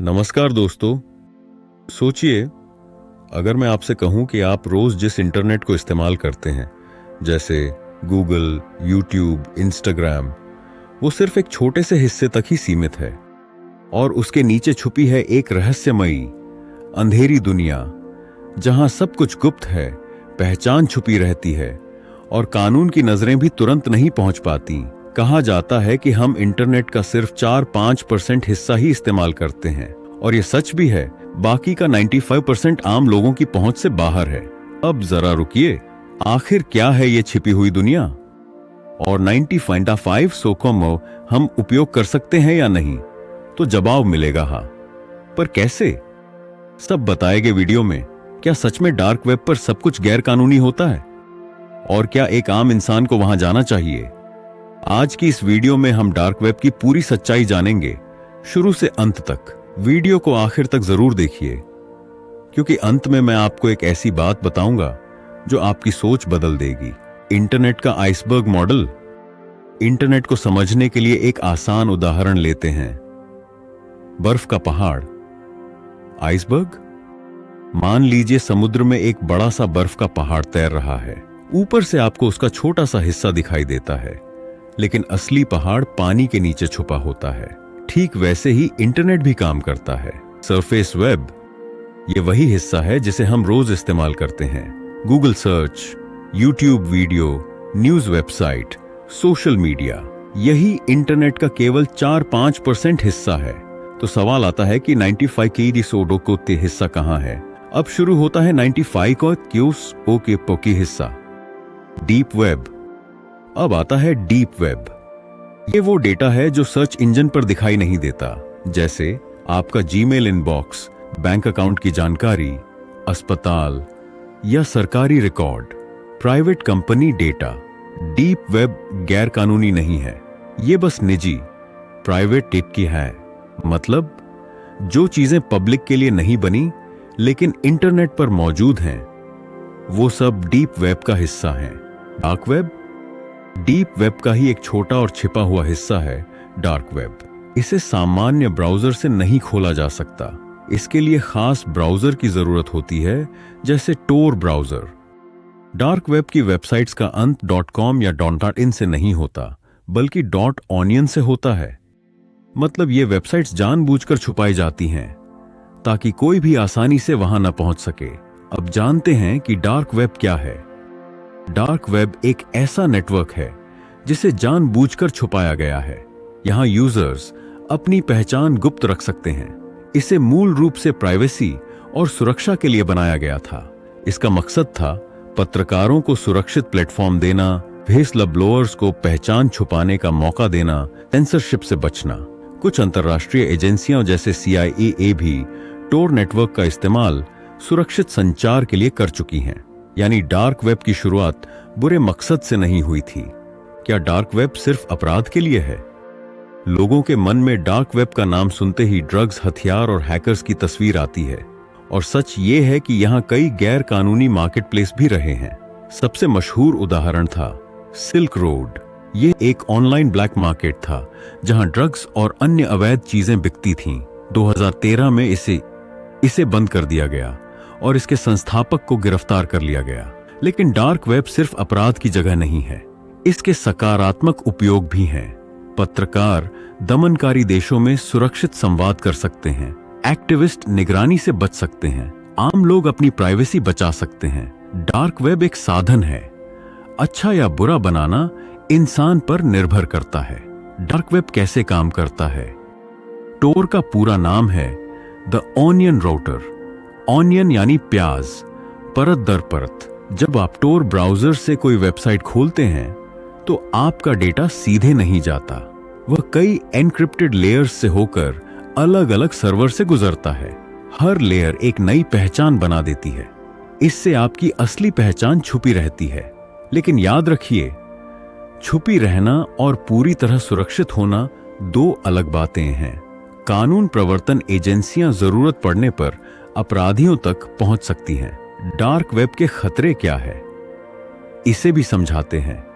नमस्कार दोस्तों। सोचिए, अगर मैं आपसे कहूं कि आप रोज जिस इंटरनेट को इस्तेमाल करते हैं, जैसे गूगल, यूट्यूब, इंस्टाग्राम, वो सिर्फ एक छोटे से हिस्से तक ही सीमित है और उसके नीचे छुपी है एक रहस्यमयी अंधेरी दुनिया जहां सब कुछ गुप्त है, पहचान छुपी रहती है और कानून की नजरें भी तुरंत नहीं पहुंच पाती। कहा जाता है कि हम इंटरनेट का सिर्फ 4-5% हिस्सा ही इस्तेमाल करते हैं और ये सच भी है। बाकी का 95% आम लोगों की पहुंच से बाहर है। अब जरा रुकिए, आखिर क्या है ये छिपी हुई दुनिया और 95 सोकोमो हम उपयोग कर सकते हैं या नहीं? तो जवाब मिलेगा हाँ, पर कैसे? सब बताएंगे वीडियो में। क्या सच में डार्क वेब पर सब कुछ गैर कानूनी होता है और क्या एक आम इंसान को वहां जाना चाहिए? आज की इस वीडियो में हम डार्क वेब की पूरी सच्चाई जानेंगे, शुरू से अंत तक। वीडियो को आखिर तक जरूर देखिए, क्योंकि अंत में मैं आपको एक ऐसी बात बताऊंगा जो आपकी सोच बदल देगी। इंटरनेट का आइसबर्ग मॉडल। इंटरनेट को समझने के लिए एक आसान उदाहरण लेते हैं। बर्फ का पहाड़, आइसबर्ग। मान लीजिए समुद्र में एक बड़ा सा बर्फ का पहाड़ तैर रहा है। ऊपर से आपको उसका छोटा सा हिस्सा दिखाई देता है, लेकिन असली पहाड़ पानी के नीचे छुपा होता है। ठीक वैसे ही इंटरनेट भी काम करता है। सरफेस वेब, ये वही हिस्सा है जिसे हम रोज इस्तेमाल करते हैं। Google search, YouTube video, news website, social media, यही इंटरनेट का केवल 4-5% हिस्सा है। तो सवाल आता है कि 95 की सोडो को ते हिस्सा कहां है? अब शुरू होता है 95 को क्यूस ओ के पोकी हिस्सा, डीप वेब। अब आता है डीप वेब। ये वो डेटा है जो सर्च इंजन पर दिखाई नहीं देता, जैसे आपका जीमेल इनबॉक्स, बैंक अकाउंट की जानकारी, अस्पताल या सरकारी record, private company data. Deep web गैर कानूनी नहीं है, ये बस निजी, प्राइवेट टिप की है। मतलब जो चीजें पब्लिक के लिए नहीं बनी लेकिन इंटरनेट पर मौजूद हैं, वो सब डीप वेब का हिस्सा हैं। डार्क वेब, डीप वेब का ही एक छोटा और छिपा हुआ हिस्सा है डार्क वेब। इसे सामान्य ब्राउजर से नहीं खोला जा सकता। इसके लिए खास ब्राउजर की जरूरत होती है, जैसे टोर ब्राउजर। डार्क वेब की वेबसाइट्स का अंत .com या .in से नहीं होता, बल्कि .onion से होता है। मतलब ये वेबसाइट्स जानबूझकर छुपाई जाती हैं ताकि कोई भी आसानी से वहां न पहुंच सके। अब जानते हैं कि डार्क वेब क्या है। डार्क वेब एक ऐसा नेटवर्क है जिसे जानबूझकर छुपाया गया है। यहां यूजर्स अपनी पहचान गुप्त रख सकते हैं। इसे मूल रूप से प्राइवेसी और सुरक्षा के लिए बनाया गया था। इसका मकसद था पत्रकारों को सुरक्षित प्लेटफॉर्म देना, व्हिसलब्लोअर्स को पहचान छुपाने का मौका देना, सेंसरशिप से बचना। कुछ अंतर्राष्ट्रीय एजेंसियां जैसे CIA भी टोर नेटवर्क का इस्तेमाल सुरक्षित संचार के लिए कर चुकी हैं। यानी डार्क वेब की शुरुआत बुरे मकसद से नहीं हुई थी। क्या डार्क वेब सिर्फ अपराध के लिए है? लोगों के मन में डार्क वेब का नाम सुनते ही ड्रग्स, हथियार और हैकर्स की तस्वीर आती है। और सच ये है कि यहाँ कई गैर कानूनी मार्केट प्लेस भी रहे हैं। सबसे मशहूर उदाहरण था सिल्क रोड। ये एक ऑनलाइन ब्लैक मार्केट था जहां ड्रग्स और अन्य अवैध चीजें बिकती थीं। 2013 में इसे बंद कर दिया गया और इसके संस्थापक को गिरफ्तार कर लिया गया। लेकिन डार्क वेब सिर्फ अपराध की जगह नहीं है, इसके सकारात्मक उपयोग भी हैं। पत्रकार दमनकारी देशों में सुरक्षित संवाद कर सकते हैं, एक्टिविस्ट निगरानी से बच सकते हैं, आम लोग अपनी प्राइवेसी बचा सकते हैं। डार्क वेब एक साधन है, अच्छा या बुरा बनाना इंसान पर निर्भर करता है। डार्क वेब कैसे काम करता है? टोर का पूरा नाम है द ऑनियन राउटर। ऑनियन यानी प्याज, परत दर परत। जब आप टोर ब्राउजर से कोई वेबसाइट खोलते हैं तो आपका डेटा सीधे नहीं जाता, वह कई एन्क्रिप्टेड लेयर्स से होकर अलग अलग सर्वर से गुजरता है। हर लेयर एक नई पहचान बना देती है। इससे आपकी असली पहचान छुपी रहती है। लेकिन याद रखिए, छुपी रहना और पूरी तरह सुरक्षित होना दो अलग बातें हैं। कानून प्रवर्तन एजेंसियां जरूरत पड़ने पर अपराधियों तक पहुंच सकती हैं। डार्क वेब के खतरे क्या है, इसे भी समझाते हैं।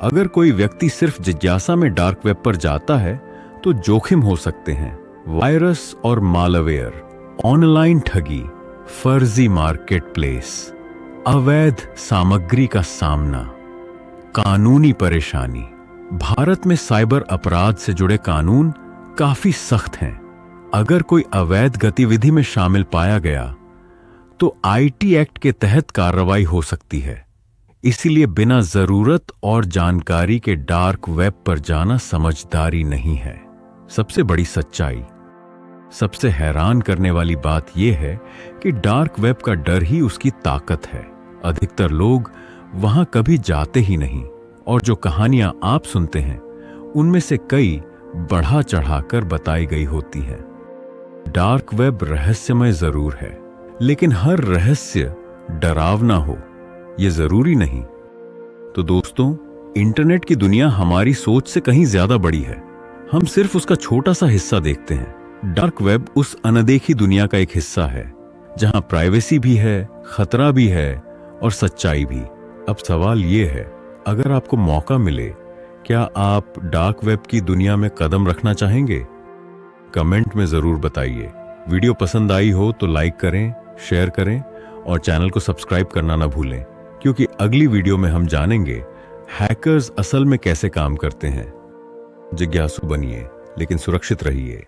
अगर कोई व्यक्ति सिर्फ जिज्ञासा में डार्क वेब पर जाता है तो जोखिम हो सकते हैं। वायरस और मालवेयर, ऑनलाइन ठगी, फर्जी मार्केट प्लेस, अवैध सामग्री का सामना, कानूनी परेशानी। भारत में साइबर अपराध से जुड़े कानून काफी सख्त हैं। अगर कोई अवैध गतिविधि में शामिल पाया गया तो आईटी एक्ट के तहत कार्रवाई हो सकती है। इसीलिए बिना जरूरत और जानकारी के डार्क वेब पर जाना समझदारी नहीं है। सबसे बड़ी सच्चाई, सबसे हैरान करने वाली बात यह है कि डार्क वेब का डर ही उसकी ताकत है। अधिकतर लोग वहां कभी जाते ही नहीं, और जो कहानियां आप सुनते हैं उनमें से कई बढ़ा चढ़ाकर बताई गई होती हैं। डार्क वेब रहस्यमय जरूर है, लेकिन हर रहस्य डरावना हो यह जरूरी नहीं। तो दोस्तों, इंटरनेट की दुनिया हमारी सोच से कहीं ज्यादा बड़ी है। हम सिर्फ उसका छोटा सा हिस्सा देखते हैं। डार्क वेब उस अनदेखी दुनिया का एक हिस्सा है जहां प्राइवेसी भी है, खतरा भी है और सच्चाई भी। अब सवाल यह है, अगर आपको मौका मिले, क्या आप डार्क वेब की दुनिया में कदम रखना चाहेंगे? कमेंट में जरूर बताइए। वीडियो पसंद आई हो तो लाइक करें, शेयर करें और चैनल को सब्सक्राइब करना ना भूलें, क्योंकि अगली वीडियो में हम जानेंगे हैकर्स असल में कैसे काम करते हैं। जिज्ञासु बनिए, लेकिन सुरक्षित रहिए।